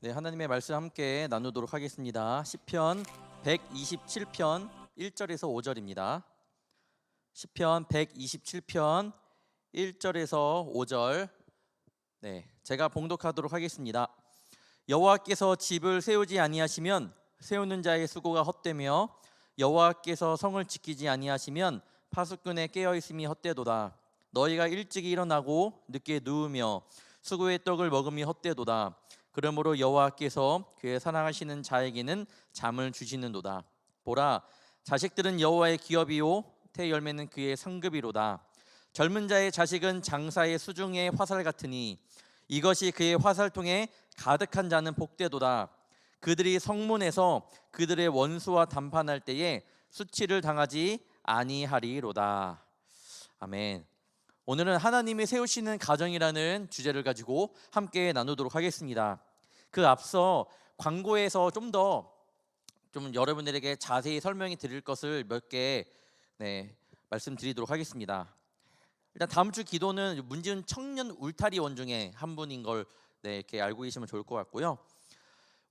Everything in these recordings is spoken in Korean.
네, 하나님의 말씀 함께 나누도록 하겠습니다. 시편 127편 1절에서 5절입니다. 시편 127편 1절에서 5절. 네, 제가 봉독하도록 하겠습니다. 여호와께서 집을 세우지 아니하시면 세우는 자의 수고가 헛되며 여호와께서 성을 지키지 아니하시면 파수꾼의 깨어 있음이 헛되도다. 너희가 일찍 일어나고 늦게 누우며 수고의 떡을 먹음이 헛되도다. 그러므로 여호와께서 그의 사랑하시는 자에게는 잠을 주시는도다. 보라, 자식들은 여호와의 기업이요 태 열매는 그의 상급이로다. 젊은 자의 자식은 장사의 수중의 화살 같으니 이것이 그의 화살통에 가득한 자는 복되도다. 그들이 성문에서 그들의 원수와 담판할 때에 수치를 당하지 아니하리로다. 아멘. 오늘은 하나님이 세우시는 가정이라는 주제를 가지고 함께 나누도록 하겠습니다. 그 앞서 광고에서 좀 여러분들에게 자세히 설명이 드릴 것을 몇 개 말씀드리도록 하겠습니다. 일단 다음 주 기도는 문지은 청년 울타리원 중에 한 분인 걸 이렇게 알고 계시면 좋을 것 같고요.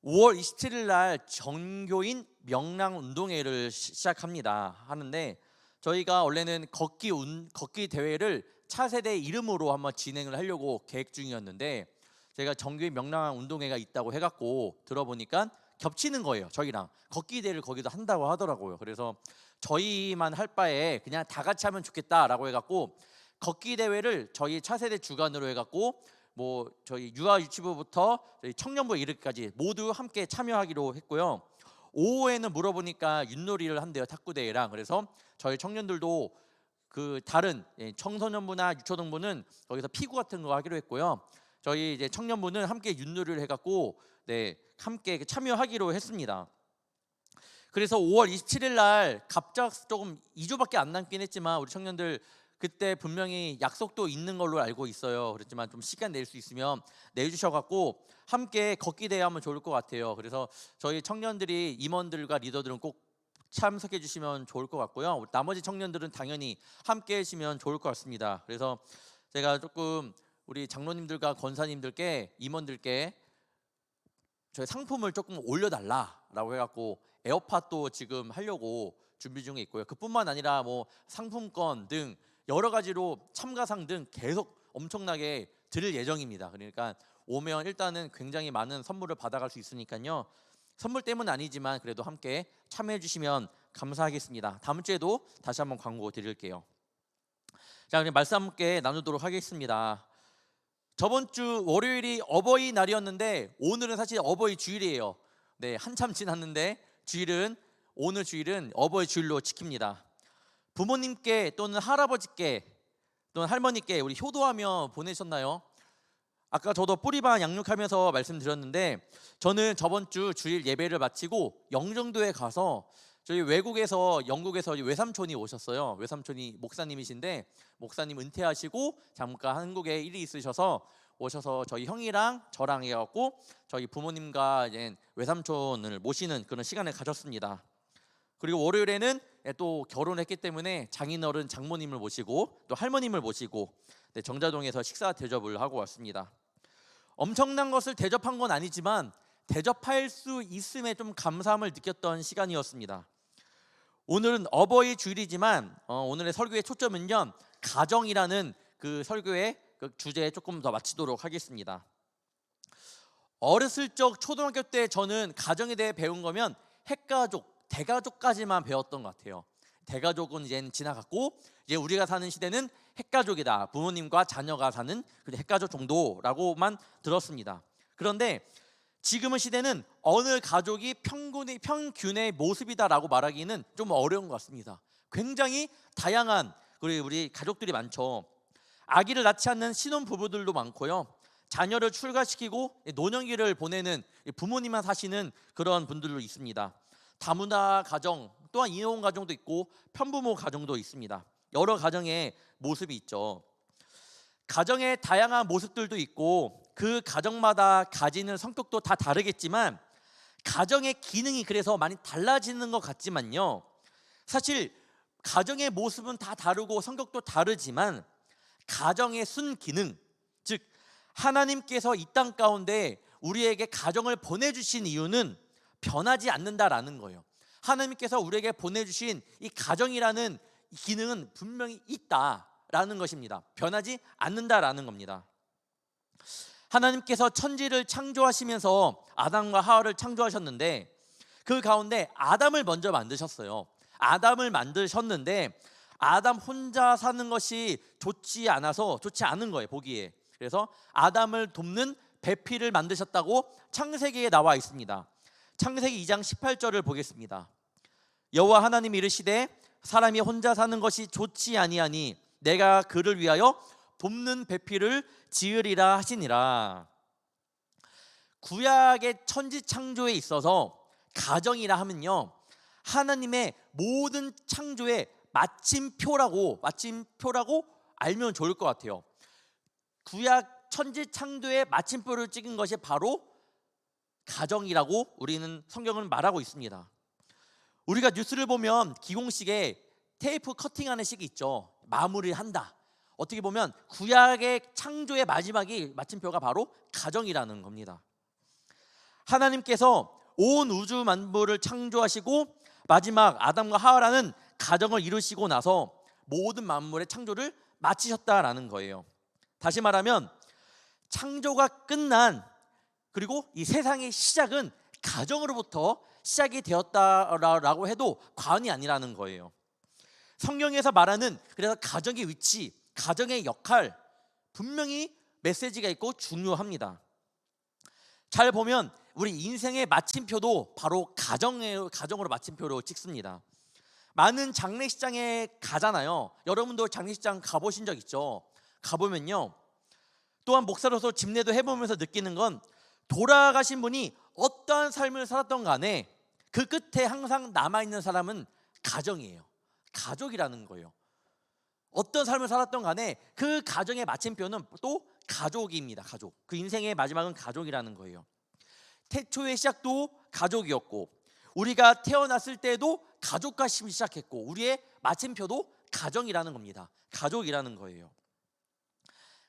5월 27일 날 전교인 명랑 운동회를 시작합니다. 하는데 저희가 원래는 걷기 대회를 차세대 이름으로 한번 진행을 하려고 계획 중이었는데 제가 전교인 명랑 운동회가 있다고 해갖고 들어보니까 겹치는 거예요. 저희랑 걷기 대회를 거기도 한다고 하더라고요. 그래서 저희만 할 바에 그냥 다 같이 하면 좋겠다라고 해갖고 걷기 대회를 저희 차세대 주관으로 해갖고 저희 유아 유치부부터 저희 청년부 이르기까지 모두 함께 참여하기로 했고요. 오후에는 물어보니까 윷놀이를 한대요. 탁구 대회랑. 그래서 저희 청년들도 그 다른 청소년부나 유초등부는 거기서 피구 같은 거 하기로 했고요. 저희 이제 청년부는 함께 윷놀이를 해갖고 함께 참여하기로 했습니다. 그래서 5월 27일 날 갑작 조금 2주밖에 안 남긴 했지만 우리 청년들 그때 분명히 약속도 있는 걸로 알고 있어요. 그렇지만 좀 시간 낼 수 있으면 내주셔갖고 함께 걷기 대회 하면 좋을 것 같아요. 그래서 저희 청년들이 임원들과 리더들은 꼭 참석해 주시면 좋을 것 같고요. 나머지 청년들은 당연히 함께 해주시면 좋을 것 같습니다. 그래서 제가 조금 우리 장로님들과 권사님들께 임원들께 저희 상품을 조금 올려달라라고 해갖고 에어팟도 지금 하려고 준비 중에 있고요. 그뿐만 아니라 상품권 등 여러 가지로 참가상 등 계속 엄청나게 드릴 예정입니다. 그러니까 오면 일단은 굉장히 많은 선물을 받아갈 수 있으니까요. 선물 때문은 아니지만 그래도 함께 참여해 주시면 감사하겠습니다. 다음 주에도 다시 한번 광고 드릴게요. 자, 그럼 말씀 함께 나누도록 하겠습니다. 저번 주 월요일이 어버이날이었는데 오늘은 사실 어버이 주일이에요. 네, 한참 지났는데 오늘 주일은 어버이 주일로 지킵니다. 부모님께 또는 할아버지께 또는 할머니께 우리 효도하며 보내셨나요? 아까 저도 뿌리반 양육하면서 말씀드렸는데 저는 저번 주 주일 예배를 마치고 영종도에 가서 저희 영국에서 외삼촌이 오셨어요. 외삼촌이 목사님이신데 목사님 은퇴하시고 잠깐 한국에 일이 있으셔서 오셔서 저희 형이랑 저랑 해갖고 저희 부모님과 이제 외삼촌을 모시는 그런 시간을 가졌습니다. 그리고 월요일에는 또 결혼했기 때문에 장인어른 장모님을 모시고 또 할머님을 모시고 정자동에서 식사 대접을 하고 왔습니다. 엄청난 것을 대접한 건 아니지만 대접할 수 있음에 좀 감사함을 느꼈던 시간이었습니다. 오늘은 어버이 주일이지만 오늘의 설교의 초점은요, 가정이라는 그 설교의 그 주제에 조금 더 마치도록 하겠습니다. 어렸을 적 초등학교 때 저는 가정에 대해 배운 거면 핵가족, 대가족까지만 배웠던 것 같아요. 대가족은 이제는 지나갔고 이제 우리가 사는 시대는 핵가족이다. 부모님과 자녀가 사는 핵가족 정도라고만 들었습니다. 그런데 지금의 시대는 어느 가족이 평균의 모습이다라고 말하기는 좀 어려운 것 같습니다. 굉장히 다양한 우리 가족들이 많죠. 아기를 낳지 않는 신혼부부들도 많고요. 자녀를 출가시키고 노년기를 보내는 부모님만 사시는 그런 분들도 있습니다. 다문화 가정 또한 이혼 가정도 있고 편부모 가정도 있습니다. 여러 가정의 모습이 있죠. 가정의 다양한 모습들도 있고 그 가정마다 가지는 성격도 다 다르겠지만 가정의 기능이 그래서 많이 달라지는 것 같지만요, 사실 가정의 모습은 다 다르고 성격도 다르지만 가정의 순기능, 즉 하나님께서 이 땅 가운데 우리에게 가정을 보내주신 이유는 변하지 않는다라는 거예요. 하나님께서 우리에게 보내주신 이 가정이라는 기능은 분명히 있다라는 것입니다. 변하지 않는다라는 겁니다. 하나님께서 천지를 창조하시면서 아담과 하와를 창조하셨는데 그 가운데 아담을 먼저 만드셨어요. 아담을 만드셨는데 아담 혼자 사는 것이 좋지 않은 거예요, 보기에. 그래서 아담을 돕는 배필을 만드셨다고 창세기에 나와 있습니다. 창세기 2장 18절을 보겠습니다. 여호와 하나님이 이르시되 사람이 혼자 사는 것이 좋지 아니하니 내가 그를 위하여 돕는 배필을 지으리라 하시니라. 구약의 천지 창조에 있어서 가정이라 하면요, 하나님의 모든 창조의 마침표라고 알면 좋을 것 같아요. 구약 천지 창조의 마침표를 찍은 것이 바로 가정이라고 우리는 성경은 말하고 있습니다. 우리가 뉴스를 보면 기공식에 테이프 커팅하는 식이 있죠. 마무리한다. 어떻게 보면 구약의 창조의 마침표가 바로 가정이라는 겁니다. 하나님께서 온 우주 만물을 창조하시고 마지막 아담과 하와라는 가정을 이루시고 나서 모든 만물의 창조를 마치셨다라는 거예요. 다시 말하면 창조가 끝난, 그리고 이 세상의 시작은 가정으로부터 시작이 되었다라고 해도 과언이 아니라는 거예요. 성경에서 말하는 그래서 가정의 위치, 가정의 역할, 분명히 메시지가 있고 중요합니다. 잘 보면 우리 인생의 마침표도 바로 가정으로 마침표로 찍습니다. 많은 장례식장에 가잖아요. 여러분도 장례식장 가보신 적 있죠? 가보면요, 또한 목사로서 집례도 해보면서 느끼는 건 돌아가신 분이 어떠한 삶을 살았던 간에 그 끝에 항상 남아있는 사람은 가정이에요. 가족이라는 거예요. 어떤 삶을 살았던 간에 그 가정의 마침표는 또 가족입니다. 가족. 그 인생의 마지막은 가족이라는 거예요. 태초의 시작도 가족이었고, 우리가 태어났을 때도 가족과 시작했고, 우리의 마침표도 가정이라는 겁니다. 가족이라는 거예요.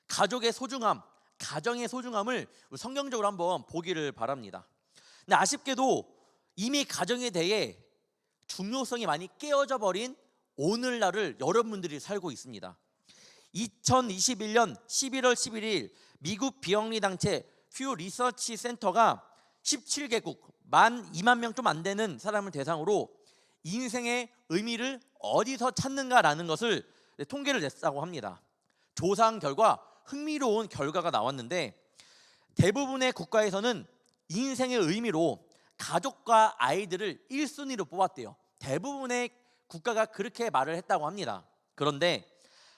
가족의 소중함, 가정의 소중함을 성경적으로 한번 보기를 바랍니다. 근데 아쉽게도 이미 가정에 대해 중요성이 많이 깨어져 버린 오늘날을 여러분들이 살고 있습니다. 2021년 11월 11일 미국 비영리 단체 퓨 리서치 센터가 17개국 2만 명 좀 안 되는 사람을 대상으로 인생의 의미를 어디서 찾는가라는 것을 통계를 냈다고 합니다. 조사한 결과 흥미로운 결과가 나왔는데, 대부분의 국가에서는 인생의 의미로 가족과 아이들을 1순위로 뽑았대요. 대부분의 국가가 그렇게 말을 했다고 합니다. 그런데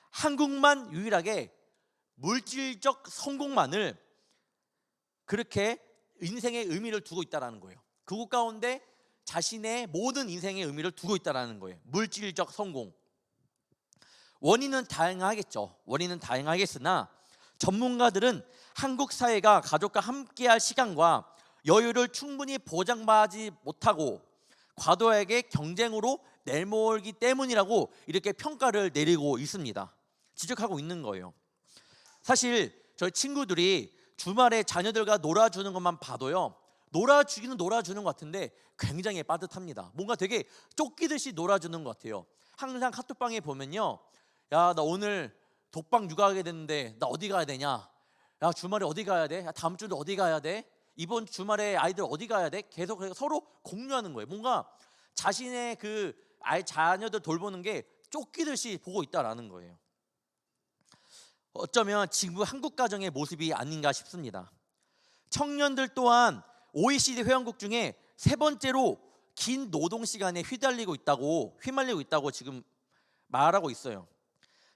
한국만 유일하게 물질적 성공만을 그렇게 인생의 의미를 두고 있다는 거예요. 그곳 가운데 자신의 모든 인생의 의미를 두고 있다는 거예요. 물질적 성공. 원인은 다양하겠으나 전문가들은 한국 사회가 가족과 함께할 시간과 여유를 충분히 보장받지 못하고 과도하게 경쟁으로 내몰기 때문이라고 이렇게 평가를 내리고 있습니다. 지적하고 있는 거예요. 사실 저희 친구들이 주말에 자녀들과 놀아주는 것만 봐도요, 놀아주기는 놀아주는 것 같은데 굉장히 빠듯합니다. 뭔가 되게 쫓기듯이 놀아주는 것 같아요. 항상 카톡방에 보면요, 야, 나 오늘 독방 육아하게 됐는데 나 어디 가야 되냐? 야, 주말에 어디 가야 돼? 야, 다음 주도 어디 가야 돼? 이번 주말에 아이들 어디 가야 돼? 계속 서로 공유하는 거예요. 뭔가 자신의 그 자녀들 돌보는 게 쫓기듯이 보고 있다라는 거예요. 어쩌면 지금 한국 가정의 모습이 아닌가 싶습니다. 청년들 또한 OECD 회원국 중에 3번째로 긴 노동 시간에 휘말리고 있다고 지금 말하고 있어요.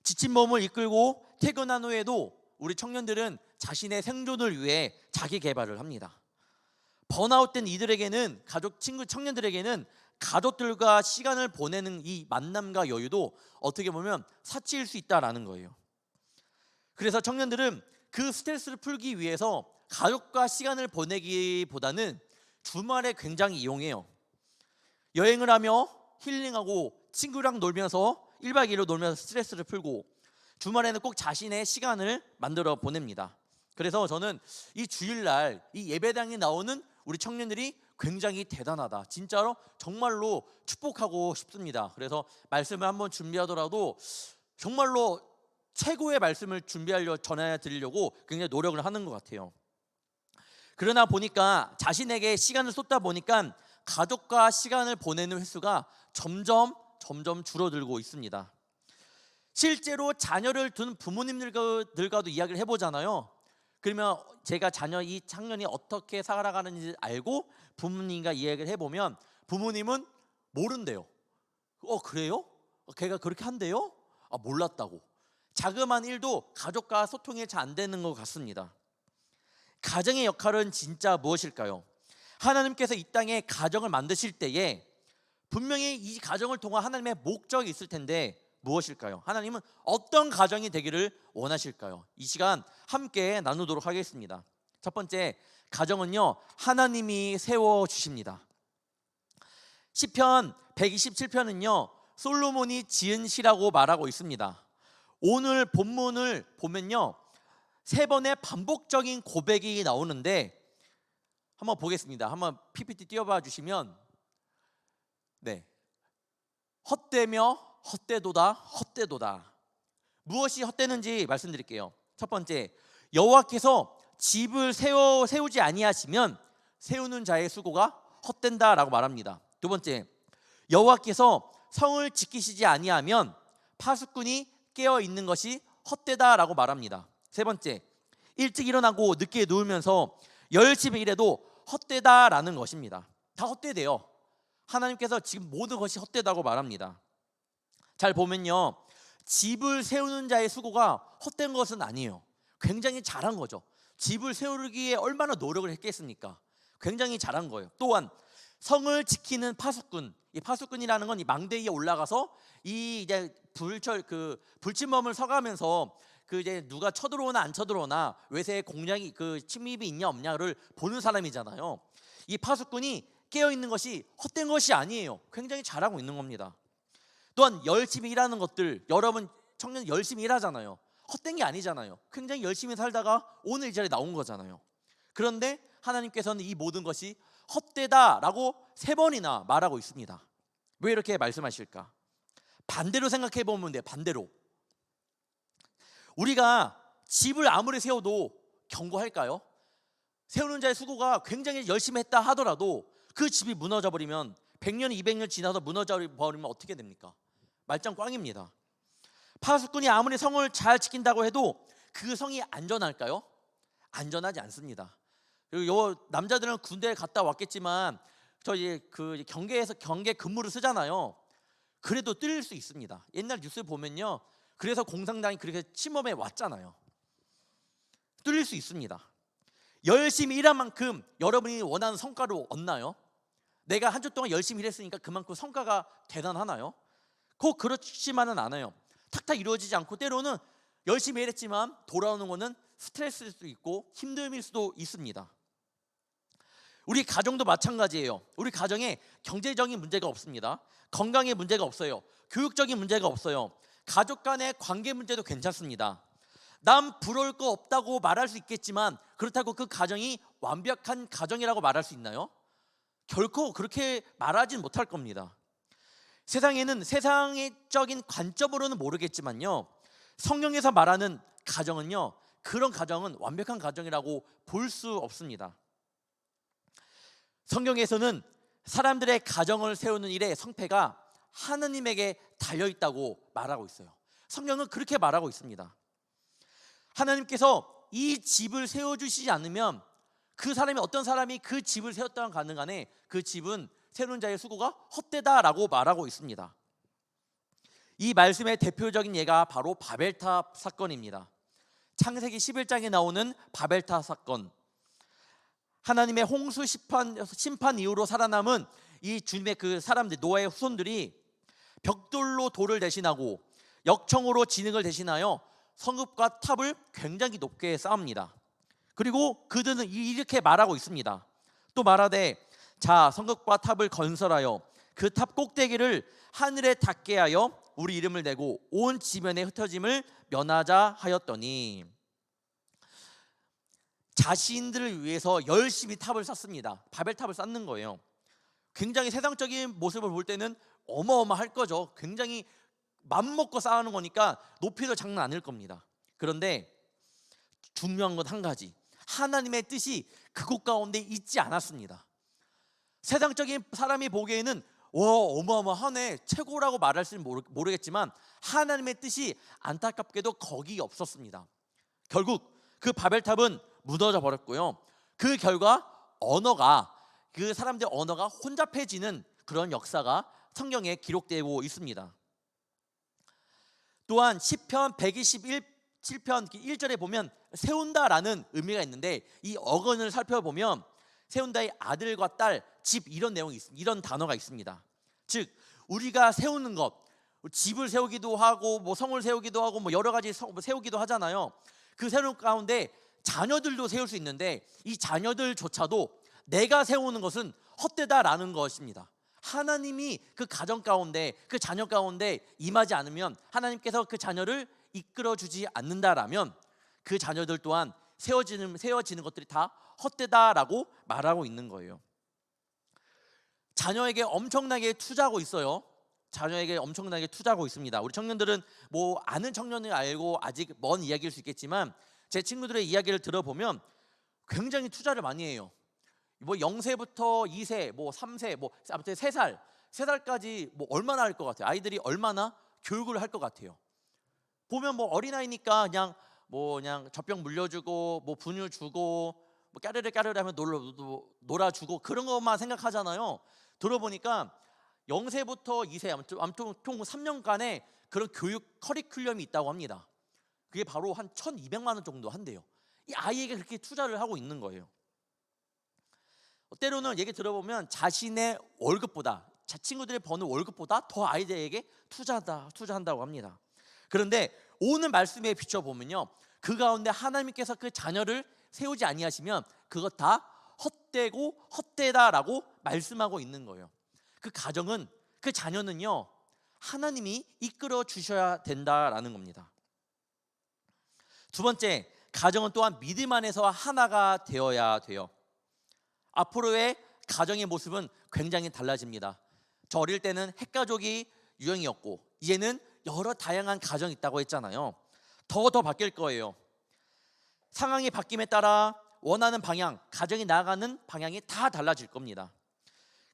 지친 몸을 이끌고 퇴근한 후에도 우리 청년들은 자신의 생존을 위해 자기 개발을 합니다. 번아웃된 이들에게는 청년들에게는 가족들과 시간을 보내는 이 만남과 여유도 어떻게 보면 사치일 수 있다라는 거예요. 그래서 청년들은 그 스트레스를 풀기 위해서 가족과 시간을 보내기보다는 주말에 굉장히 이용해요. 여행을 하며 힐링하고 친구랑 놀면서 1박 2일로 놀면서 스트레스를 풀고, 주말에는 꼭 자신의 시간을 만들어 보냅니다. 그래서 저는 이 주일날 이 예배당에 나오는 우리 청년들이 굉장히 대단하다. 진짜로 정말로 축복하고 싶습니다. 그래서 말씀을 한번 준비하더라도 정말로 최고의 말씀을 준비하려 전해 드리려고 굉장히 노력을 하는 것 같아요. 그러나 보니까 자신에게 시간을 쏟다 보니까 가족과 시간을 보내는 횟수가 점점 줄어들고 있습니다. 실제로 자녀를 둔 부모님들과도 이야기를 해보잖아요. 그러면 제가 이 청년이 어떻게 살아가는지 알고 부모님과 이야기를 해보면 부모님은 모른대요. 그래요? 걔가 그렇게 한대요? 몰랐다고. 자그마한 일도 가족과 소통이 잘 안 되는 것 같습니다. 가정의 역할은 진짜 무엇일까요? 하나님께서 이 땅에 가정을 만드실 때에 분명히 이 가정을 통한 하나님의 목적이 있을 텐데 무엇일까요? 하나님은 어떤 가정이 되기를 원하실까요? 이 시간 함께 나누도록 하겠습니다. 첫 번째, 가정은요, 하나님이 세워주십니다. 시편 127편은요 솔로몬이 지은 시라고 말하고 있습니다. 오늘 본문을 보면요 3번의 반복적인 고백이 나오는데 한번 보겠습니다. 한번 PPT 띄워봐 주시면, 네, 헛되며 헛되도다 헛되도다. 무엇이 헛되는지 말씀드릴게요. 첫 번째, 여호와께서 집을 세우지 아니하시면 세우는 자의 수고가 헛된다라고 말합니다. 두 번째, 여호와께서 성을 지키시지 아니하면 파수꾼이 깨어 있는 것이 헛되다라고 말합니다. 세 번째, 일찍 일어나고 늦게 누우면서 열심히 일해도 헛되다라는 것입니다. 다 헛되대요. 하나님께서 지금 모든 것이 헛되다고 말합니다. 잘 보면요, 집을 세우는 자의 수고가 헛된 것은 아니에요. 굉장히 잘한 거죠. 집을 세우기에 얼마나 노력을 했겠습니까? 굉장히 잘한 거예요. 또한 성을 지키는 파수꾼, 이 파수꾼이라는 건 이 망대 위에 올라가서 이 이제 불침범을 서가면서 이제 누가 쳐들어오나 안 쳐들어오나 외세의 공략이 침입이 있냐 없냐를 보는 사람이잖아요. 이 파수꾼이 깨어 있는 것이 헛된 것이 아니에요. 굉장히 잘하고 있는 겁니다. 또한 열심히 일하는 것들, 여러분 청년 열심히 일하잖아요. 헛된 게 아니잖아요. 굉장히 열심히 살다가 오늘 이 자리에 나온 거잖아요. 그런데 하나님께서는 이 모든 것이 헛되다라고 3번이나 말하고 있습니다. 왜 이렇게 말씀하실까? 반대로 생각해 보면 돼요. 반대로. 우리가 집을 아무리 세워도 견고할까요? 세우는 자의 수고가 굉장히 열심히 했다 하더라도 그 집이 무너져 버리면 100년, 200년 지나서 무너져 버리면 어떻게 됩니까? 말짱 꽝입니다. 파수꾼이 아무리 성을 잘 지킨다고 해도 그 성이 안전할까요? 안전하지 않습니다. 그리고 남자들은 군대에 갔다 왔겠지만 저희 경계에서 경계 근무를 쓰잖아요. 그래도 뚫릴 수 있습니다. 옛날 뉴스 보면요, 그래서 공산당이 그렇게 침범해 왔잖아요. 뚫릴 수 있습니다. 열심히 일한 만큼 여러분이 원하는 성과를 얻나요? 내가 한 주 동안 열심히 일했으니까 그만큼 성과가 대단하나요? 꼭 그렇지만은 않아요. 탁탁 이루어지지 않고 때로는 열심히 일했지만 돌아오는 것은 스트레스일 수도 있고 힘듦일 수도 있습니다. 우리 가정도 마찬가지예요. 우리 가정에 경제적인 문제가 없습니다. 건강에 문제가 없어요. 교육적인 문제가 없어요. 가족 간의 관계 문제도 괜찮습니다. 남 부러울 거 없다고 말할 수 있겠지만 그렇다고 그 가정이 완벽한 가정이라고 말할 수 있나요? 결코 그렇게 말하진 못할 겁니다. 세상에는 세상적인 관점으로는 모르겠지만요, 성경에서 말하는 가정은요, 그런 가정은 완벽한 가정이라고 볼 수 없습니다. 성경에서는 사람들의 가정을 세우는 일의 성패가 하나님에게 달려있다고 말하고 있어요. 성경은 그렇게 말하고 있습니다. 하나님께서 이 집을 세워주시지 않으면 그 사람이 어떤 사람이 그 집을 세웠다는 가능한에 그 집은 세우는 자의 수고가 헛되다라고 말하고 있습니다. 이 말씀의 대표적인 예가 바로 바벨탑 사건입니다. 창세기 11장에 나오는 바벨탑 사건. 하나님의 홍수 심판 이후로 살아남은 이 주님의 그 사람들, 노아의 후손들이 벽돌로 돌을 대신하고 역청으로 진흙을 대신하여 성읍과 탑을 굉장히 높게 쌓습니다. 그리고 그들은 이렇게 말하고 있습니다. 또 말하되, 자, 성읍과 탑을 건설하여 그 탑 꼭대기를 하늘에 닿게 하여 우리 이름을 내고 온 지면에 흩어짐을 면하자 하였더니, 자신들을 위해서 열심히 탑을 쌓습니다. 바벨탑을 쌓는 거예요. 굉장히 세상적인 모습을 볼 때는 어마어마할 거죠. 굉장히 맘먹고 쌓는 거니까 높이도 장난 아닐 겁니다. 그런데 중요한 건 한 가지, 하나님의 뜻이 그곳 가운데 있지 않았습니다. 세상적인 사람이 보기에는 와, 어마어마하네, 최고라고 말할지는 모르겠지만 하나님의 뜻이 안타깝게도 거기 없었습니다. 결국 그 바벨탑은 무너져 버렸고요. 그 결과 그 사람들의 언어가 혼잡해지는 그런 역사가 성경에 기록되고 있습니다. 또한 시편 127편 1절에 보면 세운다라는 의미가 있는데, 이 어근을 살펴보면 세운다의 아들과 딸, 집, 이런 내용이 있습니다. 이런 단어가 있습니다. 즉 우리가 세우는 것, 집을 세우기도 하고 뭐 성을 세우기도 하고 뭐 여러 가지 세우기도 하잖아요. 그 세우는 가운데 자녀들도 세울 수 있는데, 이 자녀들조차도 내가 세우는 것은 헛되다라는 것입니다. 하나님이 그 가정 가운데, 그 자녀 가운데 임하지 않으면, 하나님께서 그 자녀를 이끌어 주지 않는다라면 그 자녀들 또한 세워지는 것들이 다 헛되다라고 말하고 있는 거예요. 자녀에게 엄청나게 투자하고 있어요. 자녀에게 엄청나게 투자하고 있습니다. 우리 청년들은 뭐 아는 청년을 알고 아직 먼 이야기일 수 있겠지만, 제 친구들의 이야기를 들어보면 굉장히 투자를 많이 해요. 뭐 0세부터 2세, 뭐 3세, 뭐 아무튼 3살까지 뭐 얼마나 할 것 같아요? 아이들이 얼마나 교육을 할 것 같아요? 보면 뭐 어린아이니까 그냥 젖병 물려주고 뭐 분유 주고 뭐 까르르 하면 놀아주고 그런 것만 생각하잖아요. 들어보니까 0세부터 2세 아무튼 총 3년간의 그런 교육 커리큘럼이 있다고 합니다. 그게 바로 한 1,200만 원 정도 한대요. 이 아이에게 그렇게 투자를 하고 있는 거예요. 때로는 얘기 들어보면 자신의 월급보다, 친구들이 버는 월급보다 더 아이들에게 투자한다고 합니다. 그런데 오늘 말씀에 비춰보면요, 그 가운데 하나님께서 그 자녀를 세우지 아니하시면 그것 다 헛되고 헛되다라고 말씀하고 있는 거예요. 그 가정은, 그 자녀는요, 하나님이 이끌어 주셔야 된다라는 겁니다. 두 번째, 가정은 또한 믿음 안에서 하나가 되어야 돼요. 앞으로의 가정의 모습은 굉장히 달라집니다. 저 어릴 때는 핵가족이 유행이었고 이제는 여러 다양한 가정이 있다고 했잖아요. 더 바뀔 거예요. 상황이 바뀜에 따라 원하는 방향, 가정이 나아가는 방향이 다 달라질 겁니다.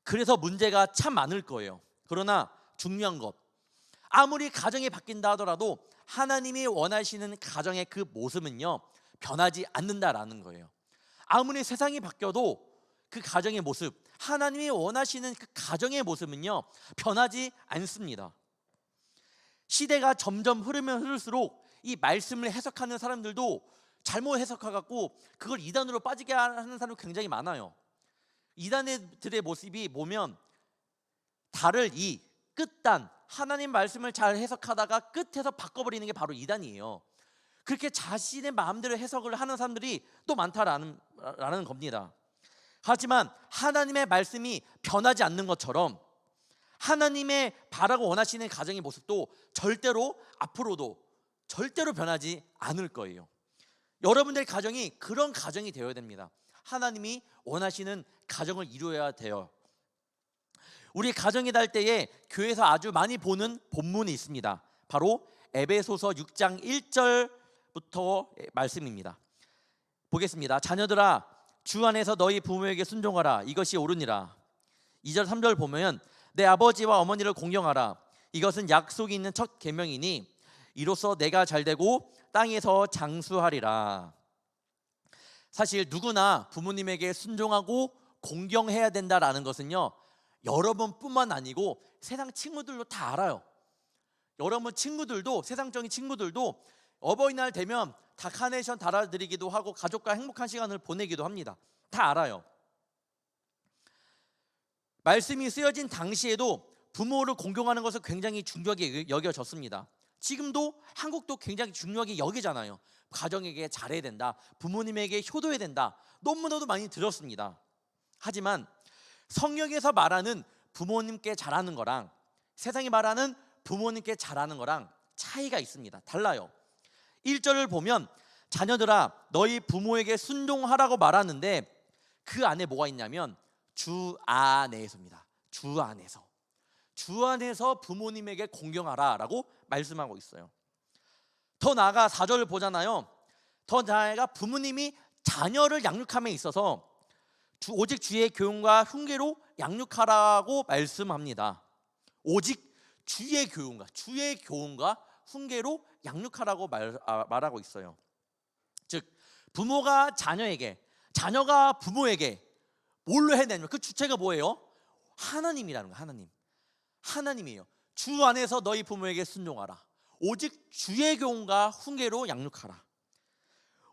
그래서 문제가 참 많을 거예요. 그러나 중요한 것, 아무리 가정이 바뀐다 하더라도 하나님이 원하시는 가정의 그 모습은요, 변하지 않는다라는 거예요. 아무리 세상이 바뀌어도 그 가정의 모습, 하나님이 원하시는 그 가정의 모습은요, 변하지 않습니다. 시대가 점점 흐르면 흐를수록 이 말씀을 해석하는 사람들도 잘못 해석해갖고 그걸 이단으로 빠지게 하는 사람이 굉장히 많아요. 이단들의 모습이 보면 달을 이 끝단, 하나님 말씀을 잘 해석하다가 끝에서 바꿔버리는 게 바로 이단이에요. 그렇게 자신의 마음대로 해석을 하는 사람들이 또 많다라는 겁니다. 하지만 하나님의 말씀이 변하지 않는 것처럼 하나님의 바라고 원하시는 가정의 모습도 절대로 앞으로도 절대로 변하지 않을 거예요. 여러분들의 가정이 그런 가정이 되어야 됩니다. 하나님이 원하시는 가정을 이루어야 돼요. 우리 가정이 달 때에 교회에서 아주 많이 보는 본문이 있습니다. 바로 에베소서 6장 1절부터 말씀입니다. 보겠습니다. 자녀들아, 주 안에서 너희 부모에게 순종하라. 이것이 옳으니라. 2절 3절 보면 내 아버지와 어머니를 공경하라. 이것은 약속이 있는 첫 계명이니 이로써 내가 잘되고 땅에서 장수하리라. 사실 누구나 부모님에게 순종하고 공경해야 된다라는 것은요, 여러분뿐만 아니고 세상 친구들도 다 알아요. 여러분 친구들도, 세상적인 친구들도 어버이날 되면 다 카네이션 달아드리기도 하고 가족과 행복한 시간을 보내기도 합니다. 다 알아요. 말씀이 쓰여진 당시에도 부모를 공경하는 것을 굉장히 중요하게 여겨졌습니다. 지금도 한국도 굉장히 중요하게 여기잖아요. 가정에게 잘해야 된다, 부모님에게 효도해야 된다, 너무나도 많이 들었습니다. 하지만 성경에서 말하는 부모님께 잘하는 거랑 세상이 말하는 부모님께 잘하는 거랑 차이가 있습니다. 달라요. 1절을 보면 자녀들아 너희 부모에게 순종하라고 말하는데 그 안에 뭐가 있냐면 주 안에서입니다. 주 안에서 부모님에게 공경하라라고 말씀하고 있어요. 더 나아가 4절을 보잖아요. 더 나아가 부모님이 자녀를 양육함에 있어서 오직 주의 교훈과 흉계로 양육하라고 말씀합니다. 오직 주의 교훈과 흉계로 양육하라고 말하고 있어요. 즉 부모가 자녀에게, 자녀가 부모에게 뭘로 해야 되냐면 그 주체가 뭐예요? 하나님이라는 거예요. 하나님이에요. 주 안에서 너희 부모에게 순종하라. 오직 주의 교훈과 흉계로 양육하라.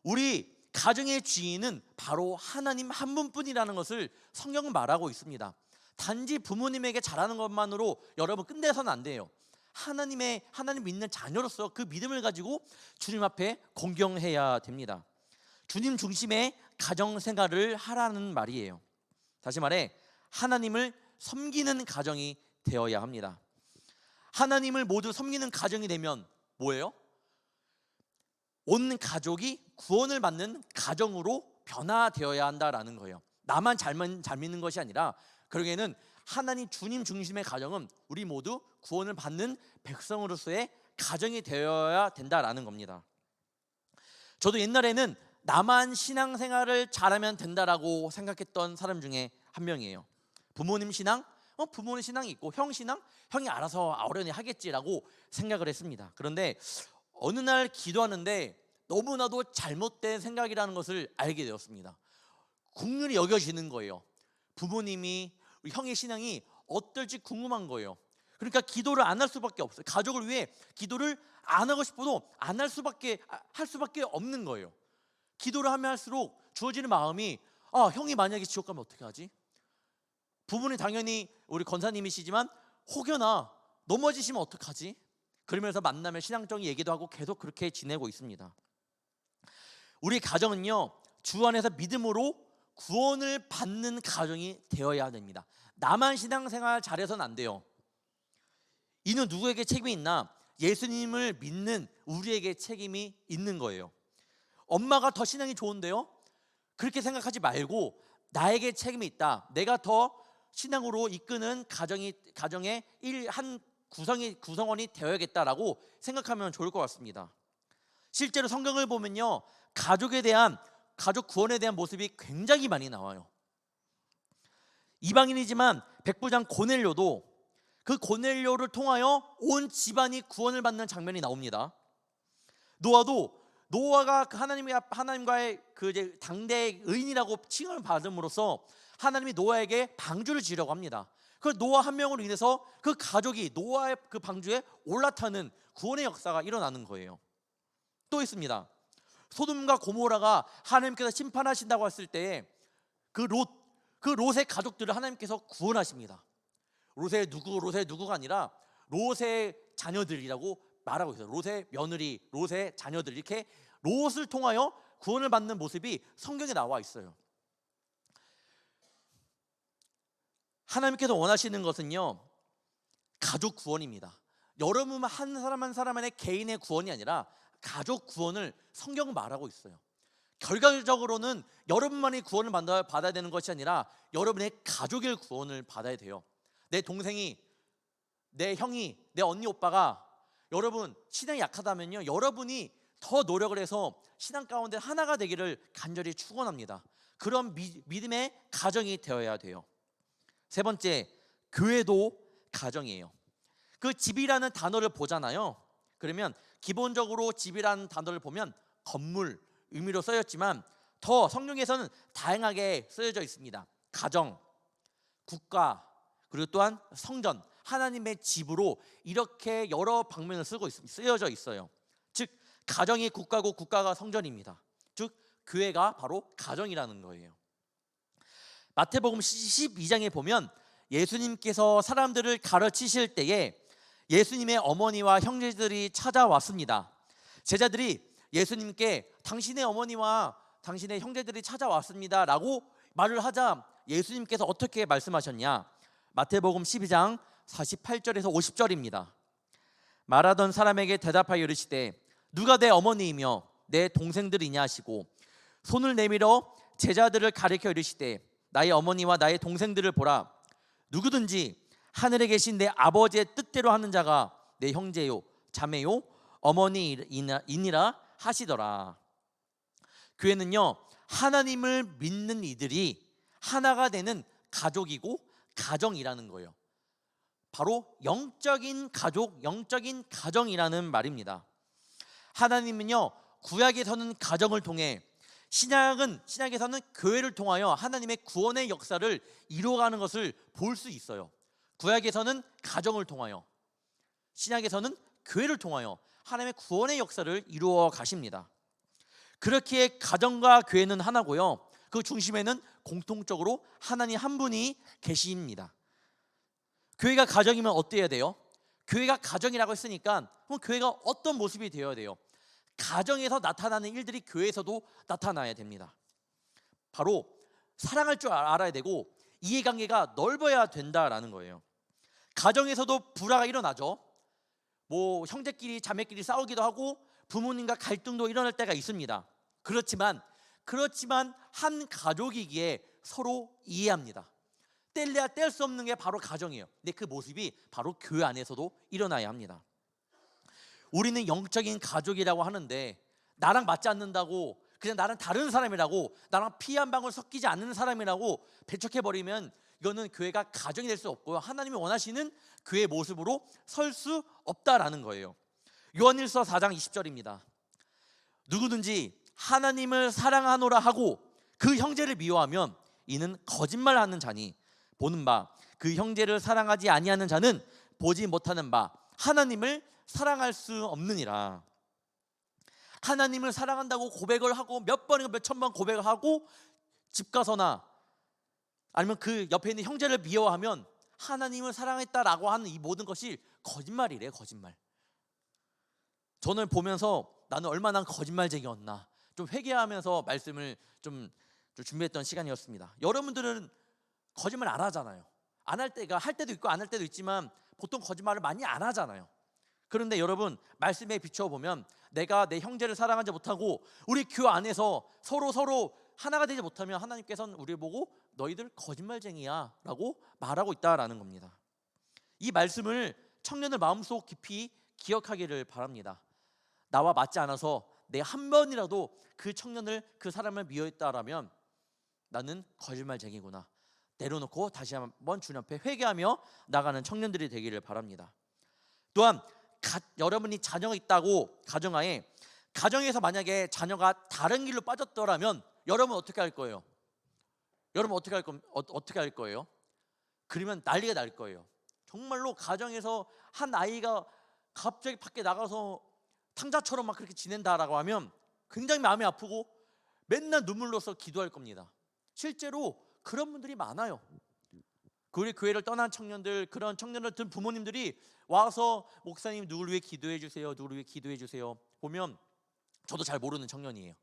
우리 가정의 주인은 바로 하나님 한 분뿐이라는 것을 성경은 말하고 있습니다. 단지 부모님에게 잘하는 것만으로 여러분 끝내서는 안 돼요. 하나님 믿는 자녀로서 그 믿음을 가지고 주님 앞에 공경해야 됩니다. 주님 중심의 가정 생활을 하라는 말이에요. 다시 말해 하나님을 섬기는 가정이 되어야 합니다. 하나님을 모두 섬기는 가정이 되면 뭐예요? 온 가족이 구원을 받는 가정으로 변화되어야 한다라는 거예요. 나만 잘 믿는 것이 아니라 결국에는 하나님 주님 중심의 가정은 우리 모두 구원을 받는 백성으로서의 가정이 되어야 된다라는 겁니다. 저도 옛날에는 나만 신앙생활을 잘하면 된다라고 생각했던 사람 중에 한 명이에요. 부모님 신앙? 부모님 신앙이 있고 형 신앙? 형이 알아서 어련히 하겠지라고 생각을 했습니다. 그런데 어느 날 기도하는데 너무나도 잘못된 생각이라는 것을 알게 되었습니다. 국률이 여겨지는 거예요. 부모님이, 형의 신앙이 어떨지 궁금한 거예요. 그러니까 기도를 안 할 수밖에 없어요. 가족을 위해 기도를 안 하고 싶어도 안 할 수밖에 없는 거예요. 기도를 하면 할수록 주어지는 마음이 형이 만약에 지옥 가면 어떻게 하지? 부모님 당연히 우리 권사님이시지만 혹여나 넘어지시면 어떡하지? 그러면서 만나면 신앙적인 얘기도 하고 계속 그렇게 지내고 있습니다. 우리 가정은요 주 안에서 믿음으로 구원을 받는 가정이 되어야 됩니다. 나만 신앙생활 잘해서는 안 돼요. 이는 누구에게 책임이 있나? 예수님을 믿는 우리에게 책임이 있는 거예요. 엄마가 더 신앙이 좋은데요? 그렇게 생각하지 말고 나에게 책임이 있다. 내가 더 신앙으로 이끄는 가정의 한 구성원이 되어야겠다라고 생각하면 좋을 것 같습니다. 실제로 성경을 보면요 가족 구원에 대한 모습이 굉장히 많이 나와요. 이방인이지만 백부장 고넬료도 그 고넬료를 통하여 온 집안이 구원을 받는 장면이 나옵니다. 노아가 하나님과의 그 이제 당대의 의인이라고 칭을 받음으로써 하나님이 노아에게 방주를 지으려고 합니다. 그 노아 한 명으로 인해서 그 가족이 노아의 그 방주에 올라타는 구원의 역사가 일어나는 거예요. 또 있습니다. 소돔과 고모라가 하나님께서 심판하신다고 했을 때에 그 롯의 가족들을 하나님께서 구원하십니다. 롯의 누구가 아니라 롯의 자녀들이라고 말하고 있어요. 롯의 며느리, 롯의 자녀들, 이렇게 롯을 통하여 구원을 받는 모습이 성경에 나와 있어요. 하나님께서 원하시는 것은요 가족 구원입니다. 여러분 한 사람 한 사람의 개인의 구원이 아니라 가족 구원을 성경은 말하고 있어요. 결과적으로는 여러분만이 구원을 받아야 되는 것이 아니라 여러분의 가족의 구원을 받아야 돼요. 내 동생이, 내 형이, 내 언니 오빠가 여러분 신앙이 약하다면요 여러분이 더 노력을 해서 신앙 가운데 하나가 되기를 간절히 축원합니다. 그런 믿음의 가정이 되어야 돼요. 세 번째, 교회도 가정이에요. 그 집이라는 단어를 보잖아요. 그러면 기본적으로 집이라는 단어를 보면 건물 의미로 쓰였지만 더 성경에서는 다양하게 쓰여져 있습니다. 가정, 국가, 그리고 또한 성전, 하나님의 집으로 이렇게 여러 방면을 쓰여져 있어요. 즉 가정이 국가고 국가가 성전입니다. 즉 교회가 바로 가정이라는 거예요. 마태복음 12장에 보면 예수님께서 사람들을 가르치실 때에 예수님의 어머니와 형제들이 찾아왔습니다. 제자들이 예수님께 당신의 어머니와 당신의 형제들이 찾아왔습니다 라고 말을 하자 예수님께서 어떻게 말씀하셨냐? 마태복음 12장 48절에서 50절입니다. 말하던 사람에게 대답하여 이르시되 누가 내 어머니이며 내 동생들이냐 하시고 손을 내밀어 제자들을 가리켜 이르시되 나의 어머니와 나의 동생들을 보라. 누구든지 하늘에 계신 내 아버지의 뜻대로 하는 자가 내 형제요 자매요 어머니이니라 하시더라. 교회는요, 하나님을 믿는 이들이 하나가 되는 가족이고 가정이라는 거예요. 바로 영적인 가족, 영적인 가정이라는 말입니다. 하나님은요, 구약에서는 가정을 통해, 신약에서는 교회를 통하여 하나님의 구원의 역사를 이루어가는 것을 볼 수 있어요. 구약에서는 가정을 통하여, 신약에서는 교회를 통하여 하나님의 구원의 역사를 이루어 가십니다. 그렇게 가정과 교회는 하나고요, 그 중심에는 공통적으로 하나님 한 분이 계십니다. 교회가 가정이면 어때야 돼요? 교회가 가정이라고 했으니까 그럼 교회가 어떤 모습이 되어야 돼요? 가정에서 나타나는 일들이 교회에서도 나타나야 됩니다. 바로 사랑할 줄 알아야 되고 이해관계가 넓어야 된다라는 거예요. 가정에서도 불화가 일어나죠. 뭐 형제끼리 자매끼리 싸우기도 하고 부모님과 갈등도 일어날 때가 있습니다. 그렇지만 한 가족이기에 서로 이해합니다. 뗄래야 뗄 수 없는 게 바로 가정이에요. 근데 그 모습이 바로 교회 안에서도 일어나야 합니다. 우리는 영적인 가족이라고 하는데 나랑 맞지 않는다고, 그냥 나는 다른 사람이라고, 나랑 피 한 방울 섞이지 않는 사람이라고 배척해버리면 이거는 교회가 가정이 될 수 없고요, 하나님이 원하시는 교회의 모습으로 설 수 없다라는 거예요. 요한일서 4장 20절입니다. 누구든지 하나님을 사랑하노라 하고 그 형제를 미워하면 이는 거짓말하는 자니 보는 바 그 형제를 사랑하지 아니하는 자는 보지 못하는 바 하나님을 사랑할 수 없느니라. 하나님을 사랑한다고 고백을 하고 몇 번이고 몇 천 번 고백을 하고 집 가서나 아니면 그 옆에 있는 형제를 미워하면 하나님을 사랑했다라고 하는 이 모든 것이 거짓말이래요. 거짓말. 저는 보면서 나는 얼마나 거짓말쟁이였나 좀 회개하면서 말씀을 좀 준비했던 시간이었습니다. 여러분들은 거짓말 안 하잖아요. 안 할 때가, 할 때도 있고 안 할 때도 있지만 보통 거짓말을 많이 안 하잖아요. 그런데 여러분, 말씀에 비춰보면 내가 내 형제를 사랑하지 못하고 우리 교회 안에서 서로 하나가 되지 못하면 하나님께서는 우리를 보고 너희들 거짓말쟁이야 라고 말하고 있다라는 겁니다. 이 말씀을 청년들 마음속 깊이 기억하기를 바랍니다. 나와 맞지 않아서 내 한 번이라도 그 청년을, 그 사람을 미워했다라면 나는 거짓말쟁이구나, 내려놓고 다시 한번 주님 앞에 회개하며 나가는 청년들이 되기를 바랍니다. 또한 여러분이 자녀가 있다고 가정하에, 가정에서 만약에 자녀가 다른 길로 빠졌더라면 여러분 어떻게 할 거예요? 여러분 어떻게 할 거예요? 그러면 난리가 날 거예요. 정말로 가정에서 한 아이가 갑자기 밖에 나가서 탕자처럼 막 그렇게 지낸다라고 하면 굉장히 마음이 아프고 맨날 눈물로써 기도할 겁니다. 실제로 그런 분들이 많아요. 우리 교회를 떠난 청년들, 그런 청년을 든 부모님들이 와서 목사님 누구를 위해 기도해 주세요, 누구를 위해 기도해 주세요. 보면 저도 잘 모르는 청년이에요.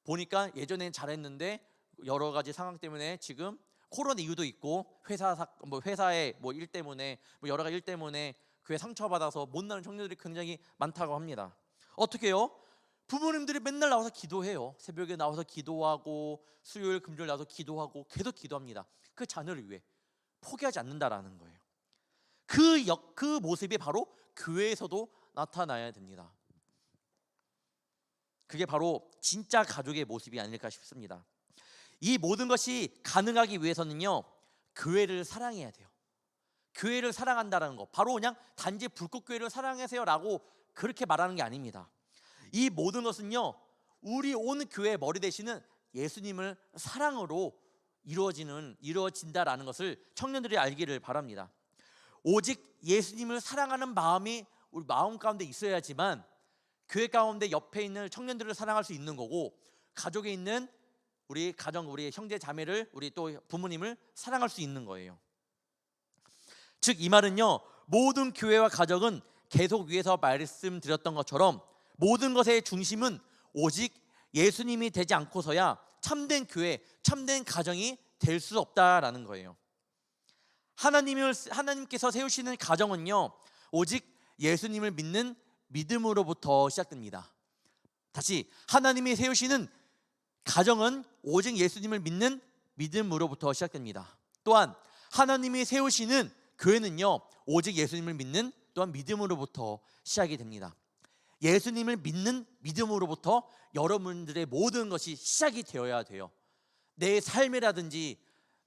보니까 예전엔 잘했는데 여러 가지 상황 때문에 지금 코로나 이유도 있고 회사의 일 때문에 여러 가지 일 때문에 교회 상처받아서 못 나는 청년들이 굉장히 많다고 합니다. 어떻게 해요? 부모님들이 맨날 나와서 기도해요. 새벽에 나와서 기도하고 수요일 금요일 나와서 기도하고 계속 기도합니다. 그 자녀를 위해 포기하지 않는다라는 거예요. 그 모습이 바로 교회에서도 나타나야 됩니다. 그게 바로 진짜 가족의 모습이 아닐까 싶습니다. 이 모든 것이 가능하기 위해서는요, 교회를 사랑해야 돼요. 교회를 사랑한다는 거, 바로 그냥 단지 불꽃교회를 사랑하세요라고 그렇게 말하는 게 아닙니다. 이 모든 것은요, 우리 온 교회의 머리 되시는 예수님을 사랑으로 이루어진다라는 것을 청년들이 알기를 바랍니다. 오직 예수님을 사랑하는 마음이 우리 마음 가운데 있어야지만 교회 가운데 옆에 있는 청년들을 사랑할 수 있는 거고, 가족에 있는 우리 가정, 우리 형제 자매를, 우리 또 부모님을 사랑할 수 있는 거예요. 즉 이 말은요, 모든 교회와 가정은 계속 위에서 말씀드렸던 것처럼 모든 것의 중심은 오직 예수님이 되지 않고서야 참된 교회, 참된 가정이 될 수 없다라는 거예요. 하나님께서 세우시는 가정은요, 오직 예수님을 믿는 믿음으로부터 시작됩니다. 다시 하나님이 세우시는 가정은 오직 예수님을 믿는 믿음으로부터 시작됩니다. 또한 하나님이 세우시는 교회는요, 오직 예수님을 믿는 또한 믿음으로부터 시작이 됩니다. 예수님을 믿는 믿음으로부터 여러분들의 모든 것이 시작이 되어야 돼요. 내 삶이라든지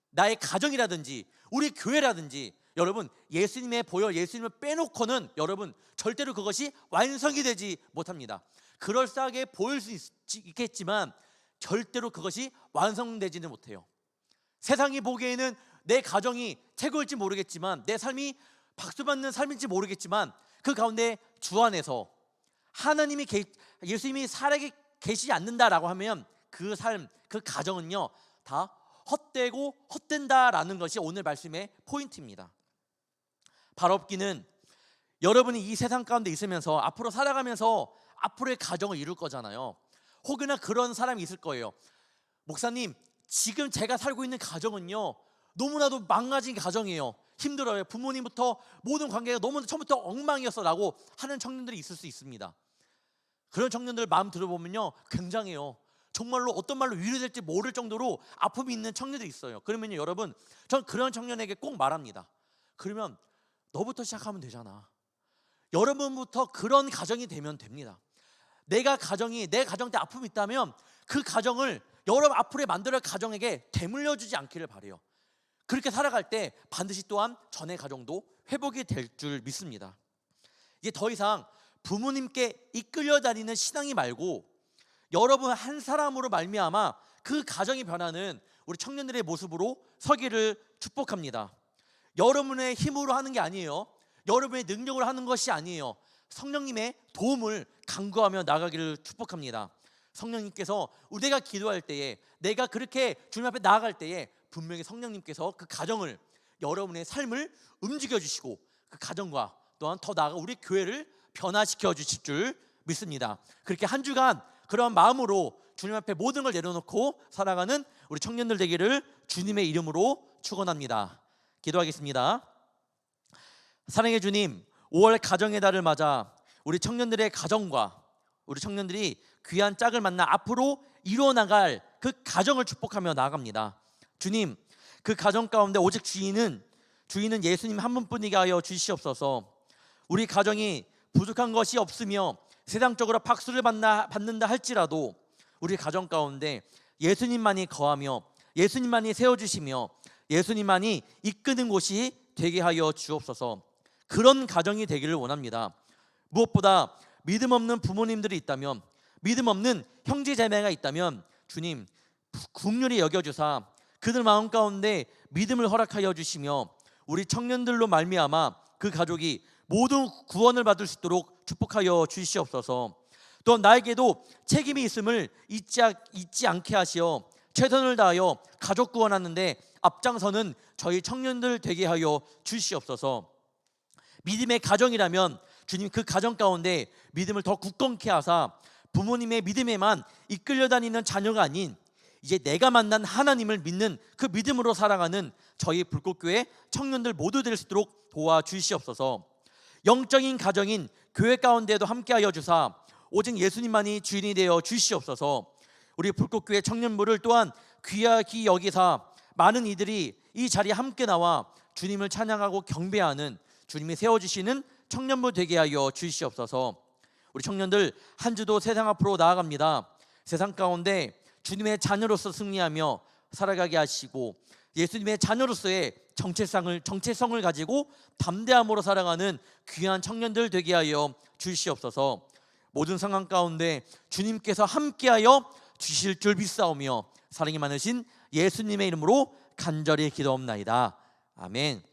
나의 가정이라든지 우리 교회라든지 여러분, 예수님의 보여 예수님을 빼놓고는 여러분 절대로 그것이 완성이 되지 못합니다. 그럴싸하게 보일 수 있겠지만 절대로 그것이 완성되지는 못해요. 세상이 보기에는 내 가정이 최고일지 모르겠지만, 내 삶이 박수받는 삶인지 모르겠지만, 그 가운데 주 안에서 하나님이 예수님이 살아계 계시지 않는다라고 하면 그 삶, 그 가정은요 다 헛되고 헛된다라는 것이 오늘 말씀의 포인트입니다. 발업기는 여러분이 이 세상 가운데 있으면서 앞으로 살아가면서 앞으로의 가정을 이룰 거잖아요. 혹여나 그런 사람이 있을 거예요. 목사님, 지금 제가 살고 있는 가정은요 너무나도 망가진 가정이에요. 힘들어요. 부모님부터 모든 관계가 너무 처음부터 엉망이었어 라고 하는 청년들이 있을 수 있습니다. 그런 청년들 마음 들어보면요 굉장해요. 정말로 어떤 말로 위로될지 모를 정도로 아픔이 있는 청년들이 있어요. 그러면요 여러분, 전 그런 청년에게 꼭 말합니다. 그러면 너부터 시작하면 되잖아. 여러분부터 그런 가정이 되면 됩니다. 내 가정 때 아픔이 있다면 그 가정을 여러분 앞으로 만들어갈 가정에게 되물려주지 않기를 바라요. 그렇게 살아갈 때 반드시 또한 전의 가정도 회복이 될 줄 믿습니다. 이제 더 이상 부모님께 이끌려 다니는 신앙이 말고 여러분 한 사람으로 말미암아 그 가정이 변하는 우리 청년들의 모습으로 서기를 축복합니다. 여러분의 힘으로 하는 게 아니에요. 여러분의 능력으로 하는 것이 아니에요. 성령님의 도움을 간구하며 나가기를 축복합니다. 성령님께서 우리가 기도할 때에, 내가 그렇게 주님 앞에 나아갈 때에 분명히 성령님께서 그 가정을, 여러분의 삶을 움직여 주시고 그 가정과 또한 더 나아가 우리 교회를 변화시켜 주실 줄 믿습니다. 그렇게 한 주간 그런 마음으로 주님 앞에 모든 걸 내려놓고 살아가는 우리 청년들 되기를 주님의 이름으로 축원합니다. 기도하겠습니다. 사랑의 주님, 5월 가정의 달을 맞아 우리 청년들의 가정과 우리 청년들이 귀한 짝을 만나 앞으로 이루어나갈 그 가정을 축복하며 나아갑니다. 주님, 그 가정 가운데 오직 주인은 예수님 한 분뿐이게 하여 주시옵소서. 우리 가정이 부족한 것이 없으며 세상적으로 박수를 받는다 할지라도 우리 가정 가운데 예수님만이 거하며 예수님만이 세워주시며 예수님만이 이끄는 곳이 되게 하여 주옵소서. 그런 가정이 되기를 원합니다. 무엇보다 믿음 없는 부모님들이 있다면, 믿음 없는 형제자매가 있다면 주님 긍휼히 여겨주사 그들 마음 가운데 믿음을 허락하여 주시며 우리 청년들로 말미암아 그 가족이 모든 구원을 받을 수 있도록 축복하여 주시옵소서. 또 나에게도 책임이 있음을 잊지 않게 하시어 최선을 다하여 가족 구원하는데 앞장서는 저희 청년들 되게 하여 주시옵소서. 믿음의 가정이라면 주님 그 가정 가운데 믿음을 더 굳건케 하사 부모님의 믿음에만 이끌려 다니는 자녀가 아닌 이제 내가 만난 하나님을 믿는 그 믿음으로 살아가는 저희 불꽃교회 청년들 모두 될 수 있도록 도와주시옵소서. 영적인 가정인 교회 가운데도 함께하여 주사 오직 예수님만이 주인이 되어 주시옵소서. 우리 불꽃교회 청년부를 또한 귀하게 여기사 많은 이들이 이 자리에 함께 나와 주님을 찬양하고 경배하는 주님이 세워주시는 청년부 되게 하여 주시옵소서. 우리 청년들 한 주도 세상 앞으로 나아갑니다. 세상 가운데 주님의 자녀로서 승리하며 살아가게 하시고 예수님의 자녀로서의 정체성을 가지고 담대함으로 살아가는 귀한 청년들 되게 하여 주시옵소서. 모든 상황 가운데 주님께서 함께하여 주실 줄 믿사오며 사랑이 많으신 예수님의 이름으로 간절히 기도옵나이다. 아멘.